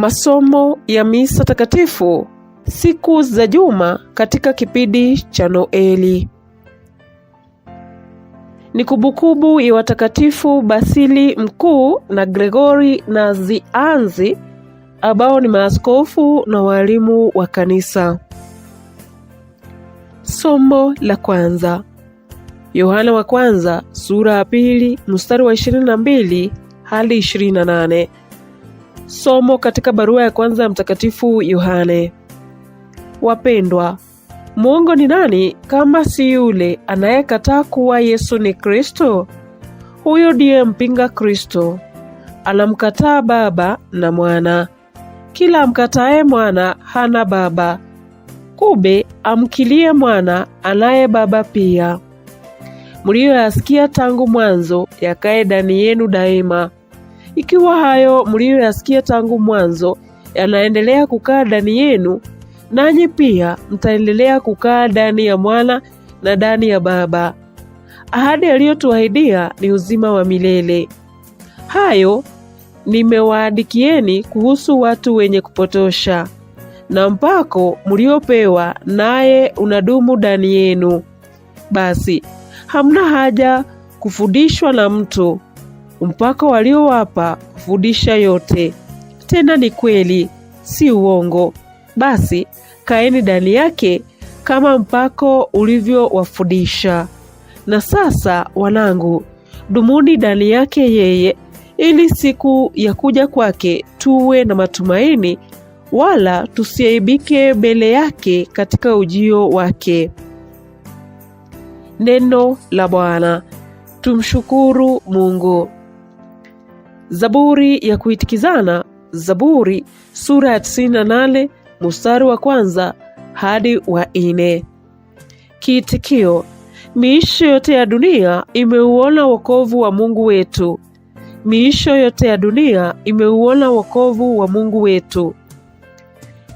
Masomo ya misa takatifu siku za juma katika kipindi cha Noeli. Ni kumbukumbu ya watakatifu Basili Mkuu na Gregori Nazianzi ambao ni maaskofu na walimu wa kanisa. Somo la kwanza. Yohana wa kwanza sura ya 2 mstari wa 22 hadi 28. Somo katika barua ya kwanza ya Mtakatifu Yohane. Wapendwa, mwongo ni nani kama si yule anayekataa kuwa Yesu ni Kristo? Huyo ndiye mpinga Kristo. Anamkataa Baba na Mwana. Kila amkataye Mwana hana Baba. Kumbe amkilie Mwana anaye Baba pia. Mlioyasikia tangu mwanzo yakae ndani yenu daima. Ikiwa hayo mlioyasikia tangu mwanzo yanaendelea kukaa ndani yenu, nanyi pia mtaendelea kukaa ndani ya Mwana na ndani ya Baba. Ahadi aliyotuahidia ni uzima wa milele. Hayo nimewaandikieni kuhusu watu wenye kupotosha, na mpako mliopewa naye unadumu ndani yenu. Basi hamna haja kufundishwa na mtu. Mpako waliowapa kufundisha yote. Tena ni kweli, si uongo. Basi kaeni ndani yake kama mpako ulivyowafundisha. Na sasa wanangu, dumuni ndani yake yeye, ili siku ya kuja kwake tuwe na matumaini, wala tusiaibike mbele yake katika ujio wake. Neno la Bwana. Tumshukuru Mungu. Zaburi ya kuitikizana. Zaburi sura ya 98 mstari wa kwanza hadi wa 4. Kiitikio: miisho yote ya dunia imeuona wokovu wa Mungu wetu. Miisho yote ya dunia imeuona wokovu wa Mungu wetu.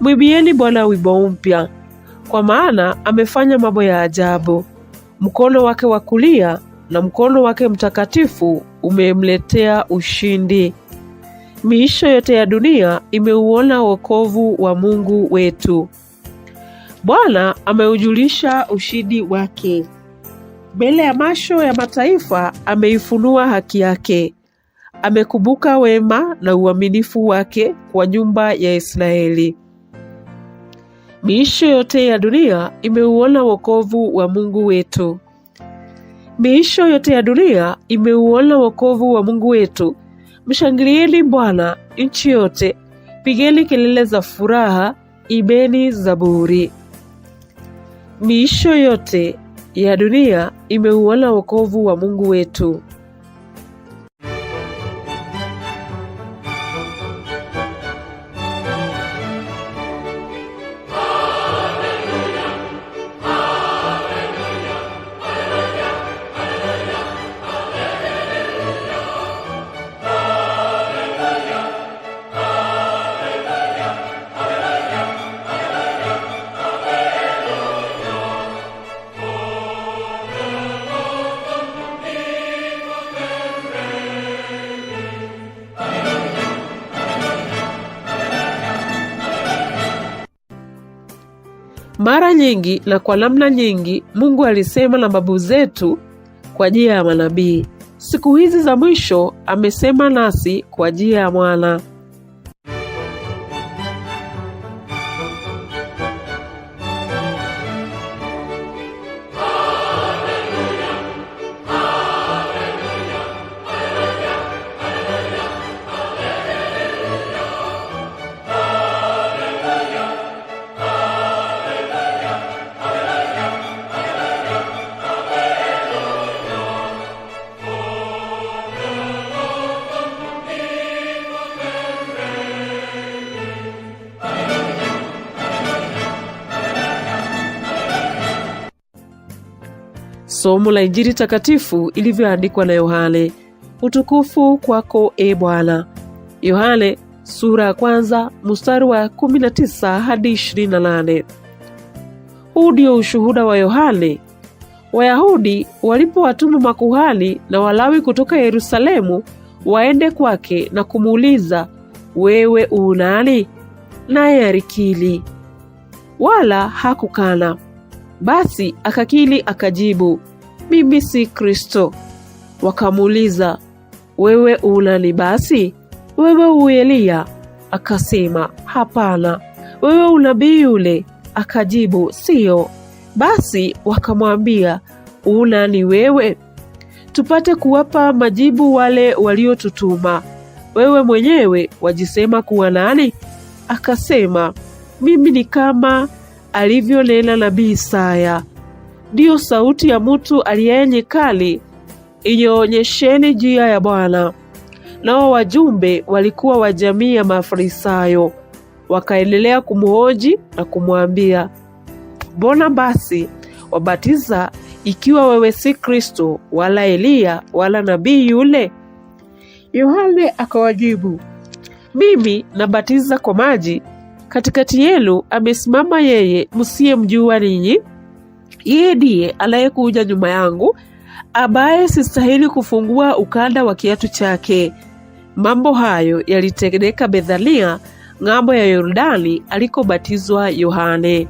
Mwimbieni Bwana wimbo mpya, kwa maana amefanya mambo ya ajabu. Mkono wake wa kulia na mkono wake mtakatifu umemletea ushindi. Miisho yote ya dunia imeuona wokovu wa Mungu wetu. Bwana ameujulisha ushindi wake. Mbele ya macho ya mataifa ameifunua haki yake. Amekumbuka wema na uaminifu wake kwa nyumba ya Israeli. Miisho yote ya dunia imeuona wokovu wa Mungu wetu. Miisho yote ya dunia imeuona wokovu wa Mungu wetu. Mshangilieni Bwana nchi yote, pigeni kelele za furaha, imbeni zaburi. Miisho yote ya dunia imeuona wokovu wa Mungu wetu. Mara nyingi na kwa namna nyingi Mungu alisema na babu zetu kwa njia ya manabii. Siku hizi za mwisho amesema nasi kwa njia ya Mwana. Somo la Injili takatifu ilivyoandikwa na Yohane. Utukufu kwako e Bwana. Yohane sura ya kwanza mstari wa 19 hadi 28. Huu ndio ushuhuda wa Yohane. Wayahudi walipowatuma makuhani na Walawi kutoka Yerusalemu waende kwake na kumuuliza wewe u nani? Naye alikiri, wala hakukana. Basi akakiri akajibu, mimi si Kristo. Wakamuuliza, wewe u nani basi? Wewe u Eliya? Akasema, hapana. Wewe u nabii yule? Akajibu, sio. Basi wakamwambia, u nani wewe? Tupate kuwapa majibu wale waliotutuma. Wewe mwenyewe wajisema kuwa nani? Akasema, mimi ni kama alivyonena nabii Isaya. Ndiyo sauti ya mtu aliye nyikani, inyoonyesheni njia ya Bwana. Nao wajumbe walikuwa wa jamii ya Mafarisayo. Wakaendelea kumhoji na kumwambia, mbona basi wabatiza ikiwa wewe si Kristo, wala Eliya, wala nabii yule? Yohane akawajibu, mimi nabatiza kwa maji, katikati yenu amesimama yeye msiyemjua ninyi. Yeye ndiye anayekuja nyuma yangu, ambaye sistahili kufungua ukanda wa kiatu chake. Mambo hayo yalitendeka Bethania, ng'ambo ya Yordani alikobatizwa Yohane.